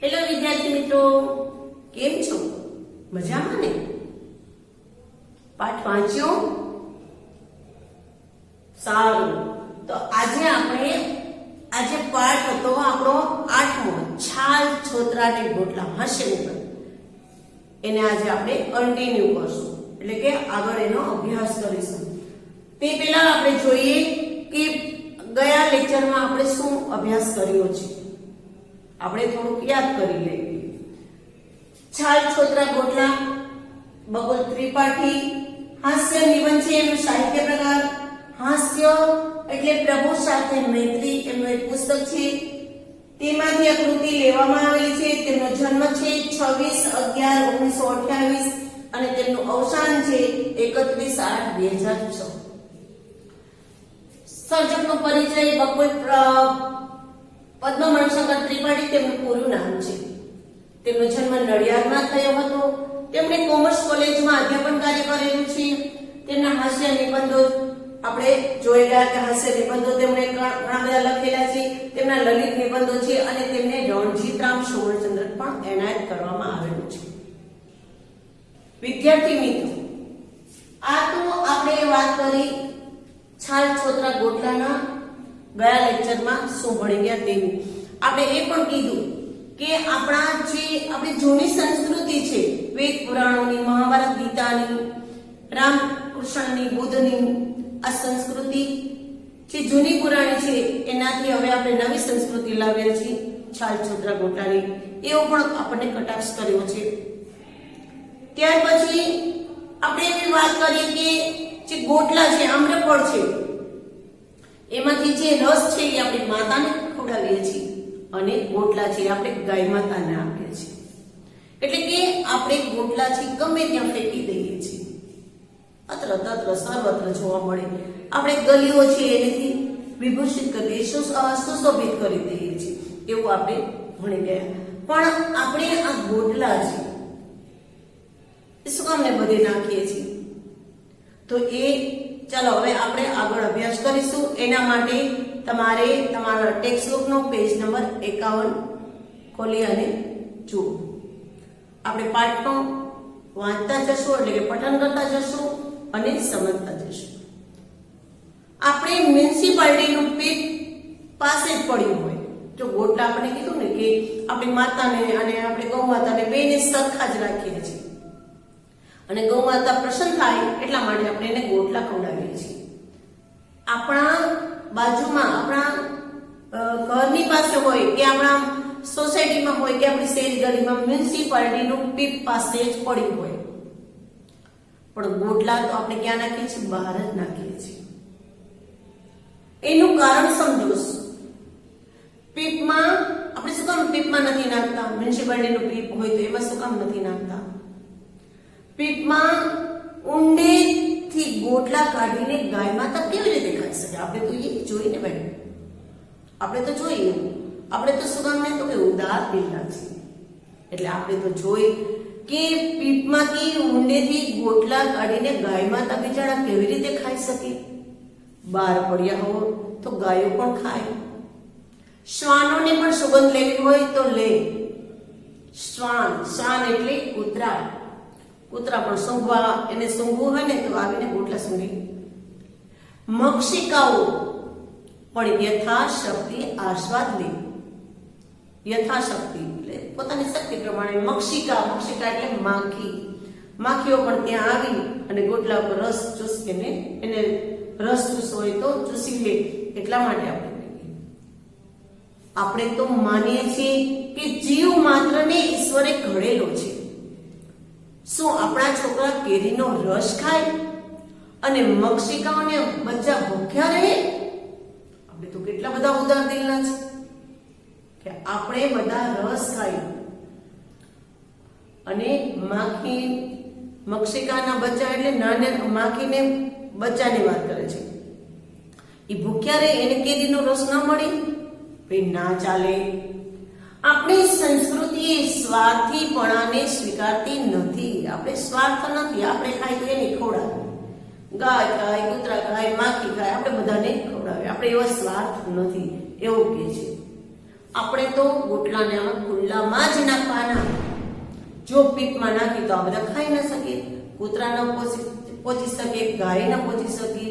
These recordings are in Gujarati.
હેલો વિદ્યાર્થી મિત્રો, કેમ છો? મજામાં ને? પાઠ વાંચ્યો? સારું. તો આજે પાઠ હતો આપણો 8મો, છાલ છોતરા ને ગોટલા, હાસ્ય નિબંધ. એને આજે આપણે કન્ટિન્યુ કરશું, એટલે કે આગળ એનો અભ્યાસ કરીશું. તે પહેલા આપણે જોઈએ કે ગયા લેક્ચરમાં આપણે શું અભ્યાસ કર્યો છે. આપણે થોડુંક યાદ કરી લઈએ. છાલ છોતરા ગોટલા બકુલ ત્રિપાઠી. હાસ્ય નિબંધ છે એનું સાહિત્ય પ્રકાર. હાસ્ય એટલે પ્રભુ સાથે મૈત્રી એનું એક પુસ્તક છે. તેમાંથી આ કૃતિ લેવામાં આવેલી છે. તેમનો જન્મ છે 26/11/1928 અને તેમનું અવસાન છે 31/8/2006. સર્જકનો પરિચય બકુલ પદ્મ મણિશંકર ત્રિપાઠી તેમનું પૂરું નામ છે. તેમનો જન્મ નડિયાદમાં થયો હતો. તેમણે કોમર્સ કોલેજમાં અધ્યાપન કાર્ય કરેલું છે. તેમના હાસ્ય નિબંધો આપણે જોઈ ગયા કે હાસ્ય નિબંધો તેમણે ઘણા બધા લખેલા છે. તેમના લલિત નિબંધો છે અને તેમને રણજીતરામ સુવર્ણચંદ્રક પણ એનાયત કરવામાં આવેલું છે. વિદ્યાર્થી મિત્રો, આ તો આપણે વાત કરી છાલ છોતરા ગોટલાના ગયા લેક્ચરમાં શું ભણી ગયા તેનું. આપણે એ પણ કીધું કે આપણી જૂની સંસ્કૃતિ છે, વેદ પુરાણોની, મહાભારત ગીતાની, રામકૃષ્ણની, બુદ્ધની, આ સંસ્કૃતિ જે જૂની પુરાણી છે એનાથી હવે આપણે નવી સંસ્કૃતિ લાવ્યા છીએ છાલ છોતરા ગોટલાની. એવો પણ આપણને કટાક્ષ કર્યો છે. ત્યાર પછી આપણે એવી વાત કરીએ કે જે ગોટલા છે, આમ્રફળ છે, એમાંથી જે રસ છે એ આપણે માતાને ખવડાવીએ છીએ અને ગોટલા છે આપણે ગાય માતાને આપીએ છીએ. એટલે કે આપણે ગોટલા છે ગમે ત્યાં ફેંકી દઈએ છીએ. અત્ર તત્ર સર્વત્ર જોવા મળે. આપણે ગલીઓ છે એનેથી વિભૂષિત કરી દઈએ, સુશોભિત કરી દઈએ છીએ. એવું આપણે ભણી ગયા. પણ આપણે આ ગોટલા છે એ શું કામને બધે નાખીએ છીએ? તો એ ચાલો હવે આપણે આગળ અભ્યાસ કરીશું. એના માટે તમારે તમારા ટેક્સ્ટબુક નો પેજ નંબર 51 ખોલી અને જુઓ. આપણે પાઠનો વાંચતા જશું, એટલે કે પઠન કરતા જશું અને સમજતા જશું. આપણે મ્યુનિસિપાલિટીનું પીપ પાસે જ પડ્યું હોય, જો ગોટલા આપણે કીધું ને કે આપણી માતાને અને આપણે ગૌ માતાને બેને સરખા જ રાખીએ છીએ અને ગૌ માતા પ્રસન્ન થાય એટલા માટે આપણે એને ગોટલા ખવડાવીએ છીએ. આપણા બાજુમાં, આપણા ઘરની પાસે હોય કે આપણા સોસાયટીમાં હોય કે આપણી શેરી ગલીમાં મ્યુનિસિપાલિટીનું પીપ પાસે જ પડ્યું હોય, પણ ગોટલા તો આપણે ક્યાં નાખીએ છીએ? બહાર જ નાખીએ છીએ. એનું કારણ સમજો. પીપમાં આપણે શું કામ પીપમાં નથી નાખતા? મ્યુનિસિપાલિટીનું પીપ હોય તો એમાં શું કામ નથી નાખતા? પીપમાં ઊંડેથી ગોટલા કાઢીને ગાય માતા કેવી રીતે ખાઈ શકે? આપણે તો એ જોઈને બેઠ, આપણે તો જોઈએ. આપણે તો શું કામ નહીં તો કે ઉદાર દિલના છે, એટલે આપણે તો જોઈ કે પીપમાંથી ઊંડેથી ગોટલા કાઢીને ગાય માતા બિચારા કેવી રીતે ખાઈ શકે? બહાર પડ્યા હોય તો ગાયો પણ ખાય. શ્વાનોને પણ સુગંધ લેવી હોય તો લે. શ્વાન એટલે કૂતરા. કૂતરા પણ સૂંઘવા, એને સૂંઘવું હોય ને તો આવીને ગોટલા સૂંઘે. મક્ષિકાઓ પણ યથાશક્તિ આસ્વાદ લે. યથાશક્તિ એટલે પોતાની શક્તિ પ્રમાણે. મક્ષિકા એટલે માખીઓ પણ ત્યાં આવી અને ગોટલા ઉપર રસ ચૂસીને, એને રસ ચૂસવો હોય તો ચૂસી લે. એટલા માટે આપણે તો માનીએ છીએ કે જીવ માત્રને ઈશ્વરે ઘડેલો છે. શું આપણા છોકરા કેરીનો રસ ખાય અને મક્ષિકાઓને બચ્ચા ભૂખ્યા રહે? આપણે તો કેટલા બધા ઉદાર દિલના છે કે આપણે બધા રસ ખાય અને મક્ષિકાના બચ્ચા એટલે નાના માખીને બચ્ચાની વાત કરે છે. એ ભૂખ્યા રહે, એને કેરીનો રસ ન મળે ભાઈ ના ચાલે. આપણી સંસ્કૃતિ સ્વાર્થીપણાને સ્વીકારતી નથી. આપણે સ્વાર્થ નથી. આપણે ખાય તો એને ખવડાવે. ગાય ખાય, કૂતરા ખાય, માખી ખાય, આપણે બધાને ખવડાવે. આપણે એવા સ્વાર્થ નથી એવું કહે છે. આપણે તો ગોટલાને આમાં ખુલ્લામાં જ નાખવાના. જો પીપમાં નાખી તો આ બધા ખાઈ ન શકીએ, કૂતરા ન પહોંચી શકે, ગાય ન પહોંચી શકે.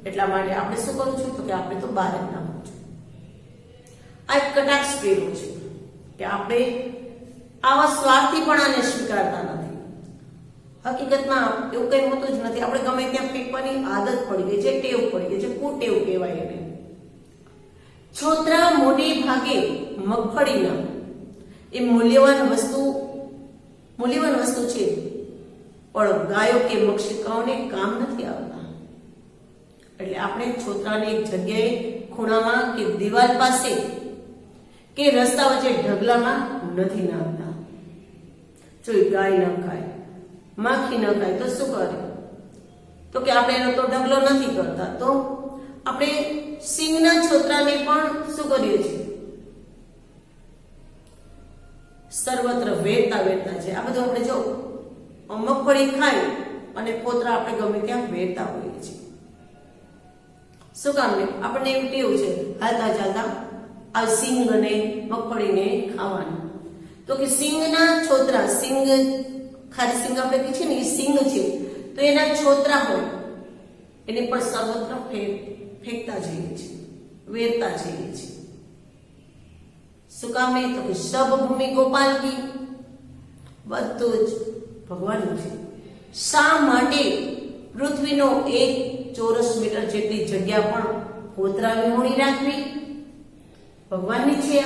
એટલા માટે આપણે શું કરવું છે તો કે આપણે તો બહાર જ નાખવું છે. આ એક કટાક્ષ કર્યું છે કે આપણે આવા સ્વાર્થીપણાને સ્વીકારતા નથી. હકીકતમાં એવું કઈ હોતું જ નથી. આપણે ગમે ત્યાં ફેંકવાની આદત પડી ગઈ છે, ટેવ પડી ગઈ છે, કુટેવ કહેવાય એને. છોતરા મોટે ભાગે મગફળીના એ મૂલ્યવાન વસ્તુ છે, પણ ગાયો કે મક્ષિકાઓને કામ નથી આવતા. એટલે આપણે છોતરાને એક જગ્યાએ ખૂણામાં કે દિવાલ પાસે કે રસ્તા વચ્ચે ઢગલામાં નથી નાખતા. જો ગાય ન ખાય, માખી ન ખાય તો શું કરે? તો કે આપણે એનો તો ઢગલો નથી કરતા, તો આપણે સિંગના છોતરાને પણ શું કરીએ છીએ? સર્વત્ર વેરતા છે. આ બધું આપણે જો મગફળી ખાય અને ફોતરા આપણે ગમે ત્યાં વેરતા હોઈએ છીએ. શું કામ ને? આપણને એવું ટેવ છે હાલતા ચાલતા આ સિંગ અને મગફળીને ખાવાનું. તો કે સિંગના છોતરા, સિંગ ખારી સિંગ આપણે કહે છે ને એ સિંગ છે, તો એના છોતરા હોય એને પણ સર્વત્ર ફેંકતા જઈએ છીએ, વેરતા જઈએ છીએ. શું કામ નહીં? તો કે સબ ભૂમિ ગોપાલ કી, બધું જ ભગવાનનું છે. શા માટે પૃથ્વીનો 1 ચોરસ મીટર જેટલી જગ્યા પણ ફોતરા વિહોણી રાખવી? ભગવાનની છે.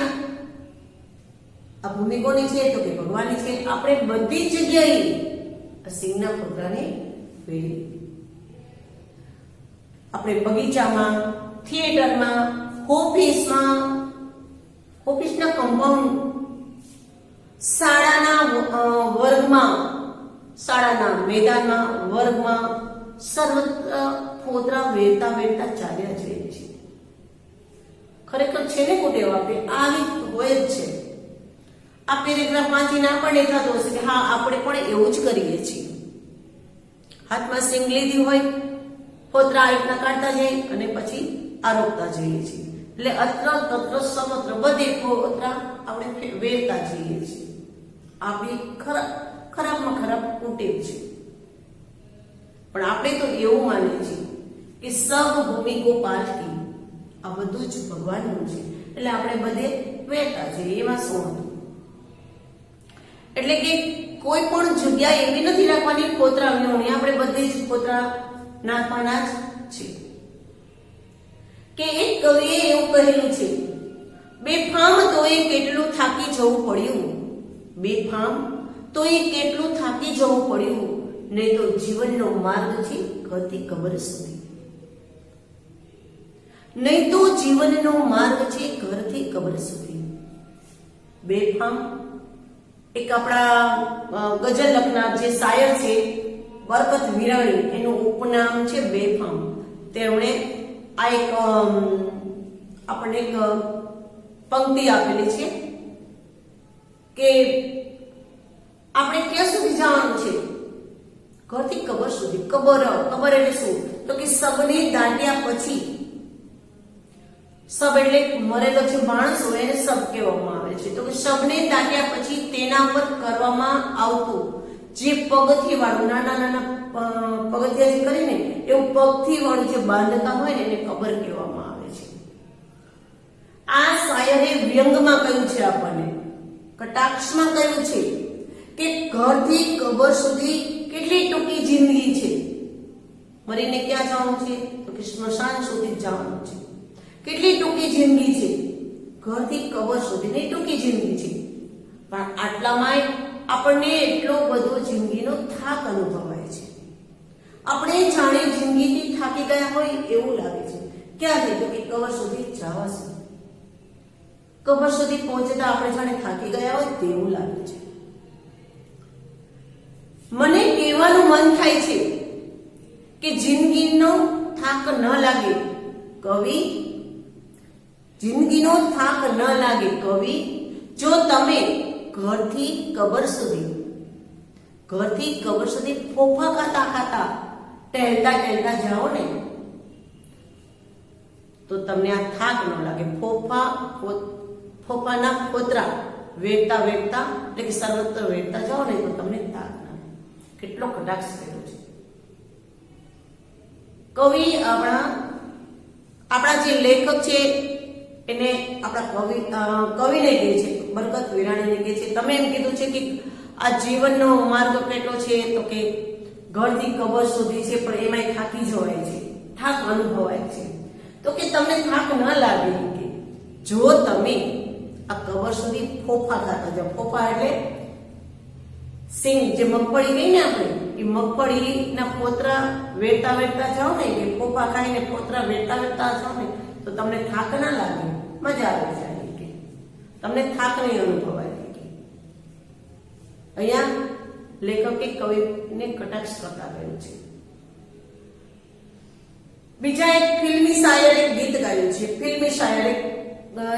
આ ભૂમિ કોની છે? તો કે ભગવાનની છે. આપણે બધી જગ્યાએ આ સિંગના ફોતરાને વેરી, આપણે બગીચામાં, થિયેટરમાં, ઓફિસના કમ્પાઉન્ડ, શાળાના વર્ગમાં, શાળાના મેદાનમાં, વર્ગમાં સર્વત્ર ફોતરા વેરતા ચાલ્યા જઈએ છીએ. ખરેખર છે ને કુટેવ આપણે આવી હોય જ છે. આ પેરેગ્રાફ વાંચીને આપણને થતું હશે કે હા આપણે પણ એવું જ કરીએ છીએ. હાથમાં સિંગ લીધી હોય, ફોતરા આ રીતના કાઢતા જઈએ અને પછી આરોપતા જઈએ છીએ. એટલે અત્ર તત્ર સર્વત્ર બધે ફોતરા આપણે વેરતા જઈએ છીએ. આપણી ખરાબમાં ખરાબ કુટેવ છે. પણ આપણે તો એવું માનીએ છીએ કે સબ ભૂમિ ગોપાલ કી, આ બધું જ ભગવાનનું છે. એટલે આપણે બધે વેરતા જઈએ. એમાં શું હતું? એટલે કે કોઈ પણ જગ્યા એવી નથી રાખવાની ફોતરા વિહોણી, આપણે બધી જ ફોતરા નાખવાના જ છે. કે એક કવિએ એવું કહેલું છે, બેફામ તોય કેટલું થાકી જવું પડ્યું, બેફામ તોય કેટલું થાકી જવું પડ્યું, નહીં તો જીવનનો માર્ગ છે ઘરથી કબર સુધી. નહીં તો જીવનનો માર્ગ છે ઘરથી કબર સુધી. બેફામ એક આપણા ગઝલ લખનાર જે શાયર છે બરકત વિરાણી, એનું ઉપનામ છે બેફામ. તેમણે આ એક આપણને એક પંક્તિ આપેલી છે કે આપણે ક્યાં સુધી જવાનું છે? ઘરથી કબર સુધી. કબર એટલે શું? તો કે સબને દાટ્યા પછી, સબ એટલે મરેલો જે માણસ હોય એને સબ કહેવામાં આવે છે. તો કે સબને દાટ્યા પછી તેના પર કરવામાં આવતું જે પગથી વાળું, નાના પગથિયા જે કરીને એવું પગથી વાળું જે બાંધકામ હોય ને એને કબર કહેવામાં આવે છે. આ શાયરે વ્યંગમાં કહ્યું છે, આપણને કટાક્ષમાં કહ્યું છે કે ઘરથી કબર સુધી કેટલી ટૂંકી જિંદગી છે. મરીને ક્યાં જવાનું છે? તો કે સ્મશાન સુધી જવાનું છે. કેટલી ટૂંકી જિંદગી છે? ઘરથી કબર સુધીની ટૂંકી જિંદગી છે. પણ આટલામાં આપણને એટલો બધો જિંદગીનો થાક અનુભવાય છે. આપણે જાણે જિંદગીથી થાકી ગયા હોય એવું લાગે છે. ક્યાં તો કે કબર સુધી જવા સુધી, કબર સુધી પહોંચતા આપણે જાણે થાકી ગયા હોય તેવું લાગે છે. મને કહેવાનું મન થાય છે કે જિંદગીનો થાક ન લાગે કવિ, જિંદગીનો થાક ન લાગે કવિ, જો તમે ઘરથી કબર સુધી ફોફા ખાતા ટહેલતા જાઓ ને તો તમને આ થાક ન લાગે. ફોફાના ફોતરા વેરતા વેરતા એટલે કે સર્વત્ર વેરતા જાઓ ને તો તમને તાક ના આવે. કેટલો કટાક્ષ કર્યો છે કવિ. આપણા જે લેખક છે એને આપણા કવિને કહે છે, બરકત વિરાણીને કહે છે, તમે એમ કીધું છે કે આ જીવનનો માર્ગ કેટલો છે, તો કે ઘરથી કબર સુધી છે, પણ એમાંય થાકી જવાય છે, થાક અનુભવાય છે. તો કે તમને થાક ન લાગે કે જો તમે આ કબર સુધી ફોફા ખાતા જાઓ. ફોફા એટલે સિંગ, જે મગફળી ગઈ ને આપણે, એ મગફળીના ફોતરા વેરતા વેરતા જાઓ ને, કે ફોફા ખાઈને ફોતરા વેરતા વેરતા જાઓ ને, તો તમને થાક ના લાગે, મજા આવી જાય, કે તમને થાક નહીં અનુભવાય. અહીંયા લેખકે કવિને કટાક્ષ કરતા કહ્યું છે. બીજા એક ફિલ્મી શાયરે ગીત ગાયું છે. ફિલ્મી શાયરે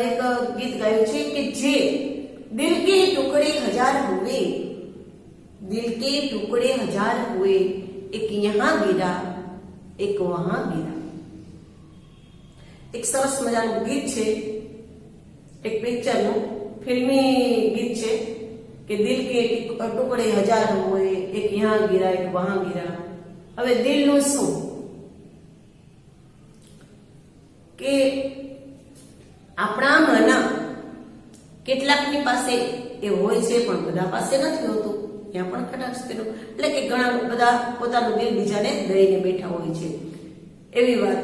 એક ગીત ગાયું છે કે જે દિલ કે ટુકડે હજાર હુએ, દિલ કે ટુકડે હજાર હુએ, એક યહાં ગિરા એક વહાં ગિરા. એક સરસ મજાનું ગીત છે, એક પિક્ચરનું ફિલ્મી ગીત છે કે દિલ કે ટુકડે હજાર હોય, એક યહાં ગિરા એક વહાં ગિરા. હવે દિલનું શું કે આપણામાંના કેટલાકની પાસે એ હોય છે પણ બધા પાસે નથી હોતું. ત્યાં પણ કટાક્ષ કર્યો, એટલે કે ઘણા બધા પોતાનું દિલ બીજાને દઈને બેઠા હોય છે. એવી વાત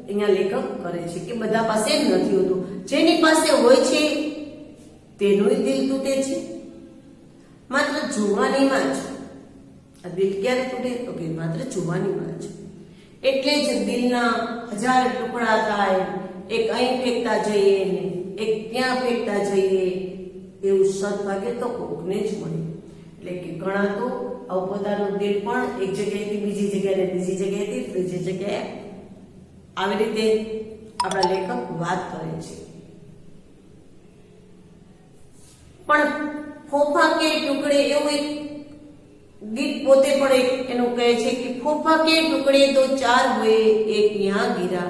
અહીંયા લેખક કરે છે કે બધા પાસે નથી હોતું. જેની પાસે હોય છે તેનું દિલ તૂટે છે માત્ર જુવાનીમાં જ. આ દિલ ક્યારે તૂટે તો કે માત્ર જુવાનીમાં જ. એટલે જ દિલના હજાર ટુકડા થાય, એક અહીં ફેંકતા જઈએ ને એક ત્યાં ફેંકતા જઈએ, એવું સદભાગ્ય તો કોકને જ મળે. એટલે કે ઘણા તો આવું પોતાનું દિલ પણ એક જગ્યાએથી બીજી જગ્યાએ, બીજી જગ્યાએથી ત્રીજી જગ્યાએ, આવી રીતે આપણા લેખક વાત કરે છે. પણ ફોફા કે ટુકડે એવું એક ગીત પોતે પણ એનું કહે છે કે ફોફા કે ટુકડે તો ચાર હોય, એક યહાં ગિરા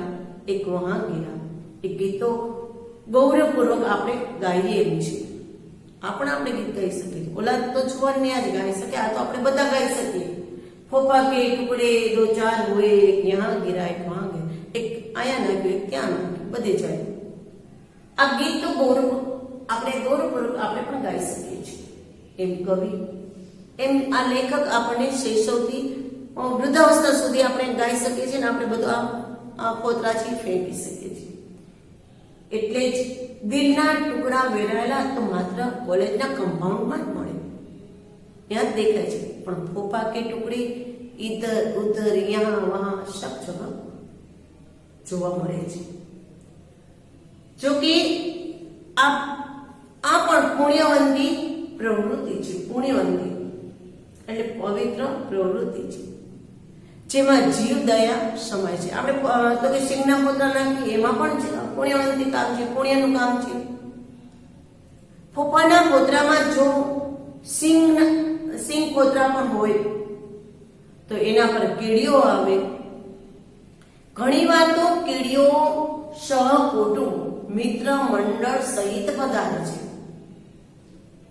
એક વહાં ગિરા. એ ગીતો ગૌરવપૂર્વક આપણે ગાઈએ એમ છે. આપણે ગીત ગાઈ શકીએ. ઓલા તો છોડને જ ગાઈ શકે, આ તો આપણે બધા ગાઈ શકીએ. ફોફા કે ટુકડે દો ચાર હોય, એક યહાં ગિરા એક વહાં ગિરા. એક આયા નાખ્યું, એક ત્યાં નાખ્યું, બધે જાય. આ ગીત તો ગૌરવપૂર્વક આપણે પણ ગાઈ શકીએ છીએ. એમ કવિ, એમ આ લેખક આપણને શૈશવથી વૃદ્ધાવસ્થા સુધી આપણે ગાઈ શકીએ છીએ ને આપણે બધું આ ફોતરાથી ફેંકી શકીએ છીએ. એટલે જ દિલના ટુકડા વેરાયેલા તો માત્ર કોલેજના કમ્પાઉન્ડમાં જ મળે, ત્યાં જ દેખાય છે. પણ ફોફા કે ટુકડી ઇધર ઉધર યહાં વહાં સબ જગહ જોવા મળે છે. જો કે આ પણ પુણ્યવંતી પ્રવૃત્તિ છે. પુણ્યવંતી એટલે પવિત્ર પ્રવૃત્તિ છે જેમાં જીવ દયા સમાય છે. આપણે તો કે સિંગના ફોતરા નાખીએ એમાં પણ પુણ્યવંતી કામ છે, પુણ્યનું કામ છે. ફોફાના ફોતરામાં જો સિંગ ફોતરા પણ હોય તો એના પર કીડીઓ આવે. ઘણીવાર તો કીડીઓ સહકુટુંબ મિત્ર મંડળ સહિત પધારે છે.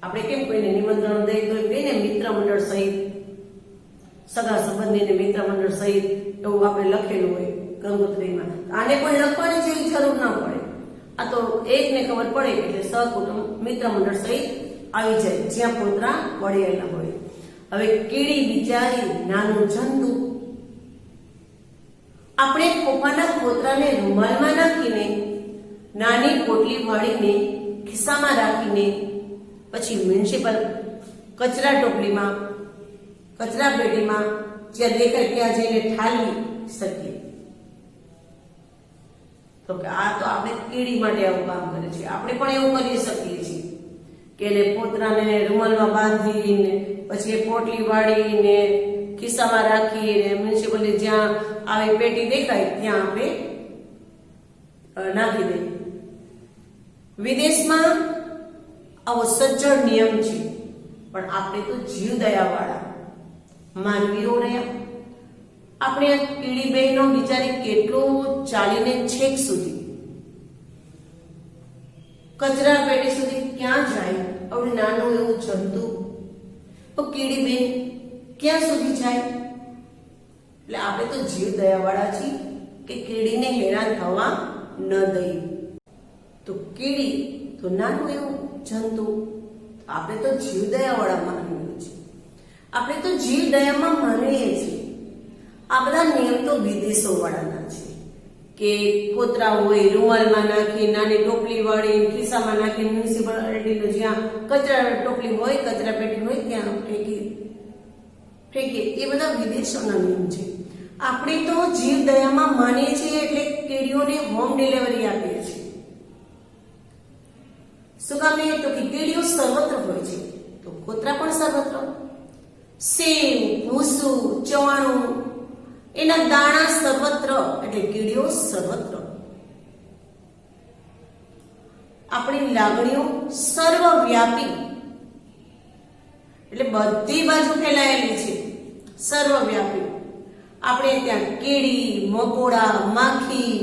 આપણે કેમ કોઈને નિમંત્રણ દઈએ તો કહીને મિત્ર મંડળ સહિત, સગા સંબંધીને મિત્ર મંડળ સહિત એવું આપણે લખેલું હોય ગંગોત્રીમાં. આને પણ લખવાની જેવી જરૂર ના પડે. આ તો એકને ખબર પડે એટલે સહકુટુંબ મિત્ર મંડળ સહિત આવી જાય જ્યાં ફોતરા વળેલા હોય. હવે કીડી બિચારી નાનું જંતુ, આપણે ફોફાના ફોતરાને રૂમાલમાં નાખીને નાની પોટલી વાળીને ખિસ્સામાં રાખીને પછી મ્યુનિસિપલ કચરા ટોપલીમાં, કચરા પેટીમાં જ્યાં દેખાય ત્યાં જઈને ઠાલવી શકીએ. તો કે આ તો આપણે કીડી માટે આવું કામ કરે છે. આપણે પણ એવું કરી શકીએ છીએ કે એને પોતરાને રૂમાલમાં બાંધીને પછી એ પોટલી વાળીને ખિસ્સામાં રાખીને મ્યુનિસિપલી જ્યાં આવી પેટી દેખાય ત્યાં આપણે નાખી દઈએ. વિદેશમાં આવો સજ્જડ નિયમ છે, પણ આપણે તો જીવ દયાવાળા માનવીઓ રહ્યા. આપણે કીડી બહેનો બિચારી કેટલું ચાલીને છેક સુધી કચરા પેટી સુધી ક્યાં જાય? હવે નાનું એવું જંતુ તો કીડી બેન ક્યાં સુધી જાય? એટલે આપણે તો જીવ દયાવાળા છીએ કે કીડીને હેરાન થવા ન દઈએ. તો કીડી તો નાનું એવું જંતુ, આપણે તો જીવ દયાવાળા માનીએ છીએ, આપણે તો જીવ દયામાં માનીએ છીએ. આ બધા નિયમ તો વિદેશો વાળાના છે કે કોતરા હોય રૂમાલમાં નાખી, નાની ટોપલી વાળી ખિસ્સામાં નાખી, મ્યુનિસિપાલિટીનો જ્યાં કચરા ટોપલી હોય, કચરા પેટી હોય ત્યાં ફેંકે. એ બધા વિદેશોના નિયમ છે. આપણે તો જીવ દયામાં માનીએ છીએ એટલે કીડીઓને હોમ ડિલિવરી આપીએ છીએ. શું કામ? તો કે કીડીઓ સર્વત્ર હોય છે તો કોતરા પણ સર્વત્ર. સેવ, ભૂસું, ચવાણું એના દાણા સર્વત્ર એટલે કીડીઓ સર્વત્ર. આપણી લાગણીઓ સર્વવ્યાપી એટલે બધી બાજુ ફેલાયેલી છે, સર્વવ્યાપી. આપણે ત્યાં કીડી, મકોડા, માખી,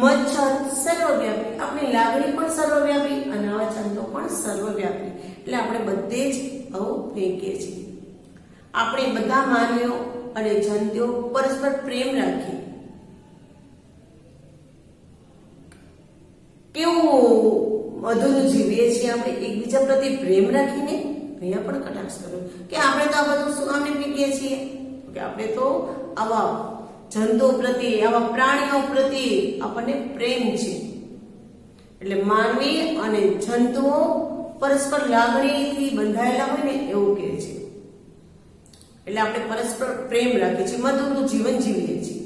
મચ્છર સર્વવ્યાપી. આપણી લાગણી પણ સર્વવ્યાપી અને આવા જંતુઓ પણ સર્વવ્યાપી. એટલે આપણે બધે જ આવું ફેંકીએ છીએ. આપણે બધા માનવીઓ અને જંતુઓ પરસ્પર પ્રેમ રાખીએ. કેવું મધુર જીવીએ છીએ આપણે એકબીજા પ્રત્યે પ્રેમ રાખીને. અહીંયા પણ કટાક્ષ કર્યો કે આપણે તો આ બધું શું કામને ફેંકીએ છીએ? કે આપણે તો આવા જંતુઓ પ્રત્યે, આવા પ્રાણીઓ પ્રત્યે આપણને પ્રેમ છે. એટલે માનવી અને જંતુઓ પરસ્પર લાગણીથી બંધાયેલા હોય ને એવું કહે છે. એટલે આપણે પરસ્પર પ્રેમ રાખીએ છીએ, મધુરનું જીવન જીવીએ છીએ.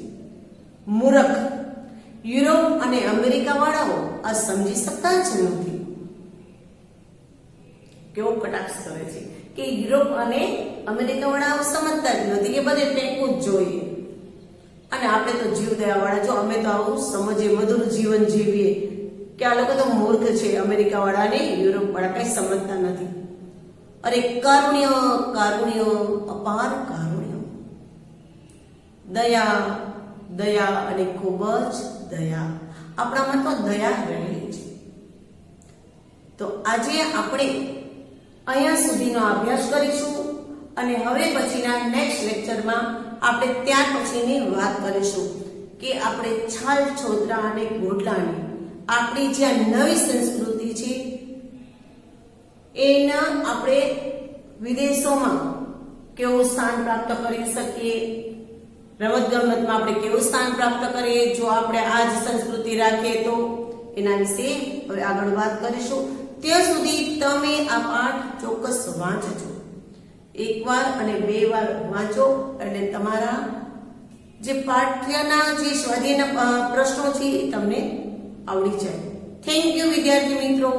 મૂર્ખ યુરોપ અને અમેરિકા વાળાઓ આ સમજી શકતા જ નથી. કેવો કટાક્ષ કરે છે કે યુરોપ અને અમેરિકા વાળાઓ સમજતા જ નથી કે બધે ફેંકવું જ જોઈએ. અને આપણે તો જીવ દયા વાળા, જો અમે તો આવું સમજીએ, મધુર જીવન જીવીએ કે આ લોકો તો મૂર્ખ છે, અમેરિકા વાળા ને યુરોપ વાળા કઈ સમજતા નથી. અરે કારુણ્ય, કારુણ્ય, અપાર કારુણ્ય, દયા, દયા અને ખૂબ જ દયા. આપણામાં તો દયા રહેલી છે. તો આજે આપણે અહીંયા સુધીનો અભ્યાસ કરીશું અને હવે પછીના નેક્સ્ટ લેક્ચરમાં આપણે ત્યાર પછીની વાત કરીશું કે આપણે છાલ, છોતરા અને ગોટલાની આપણી જે નવી સંસ્કૃતિ છે એના આપણે વિદેશોમાં કેવું સ્થાન પ્રાપ્ત કરી શકીએ, રમતગમતમાં આપણે કેવું સ્થાન પ્રાપ્ત કરીએ જો આપણે આ જ સંસ્કૃતિ રાખીએ તો. એના વિશે હવે આગળ વાત કરીશું. ત્યાં સુધી તમે આ પાઠ ચોક્કસ વાંચજો. એકવાર અને 2 વાર વાંચો એટલે તમારા જે પાઠ્યના જે સ્વાધ્યાયના પ્રશ્નો છે એ તમને આવડી જાય. થેન્ક યુ વિદ્યાર્થી મિત્રો.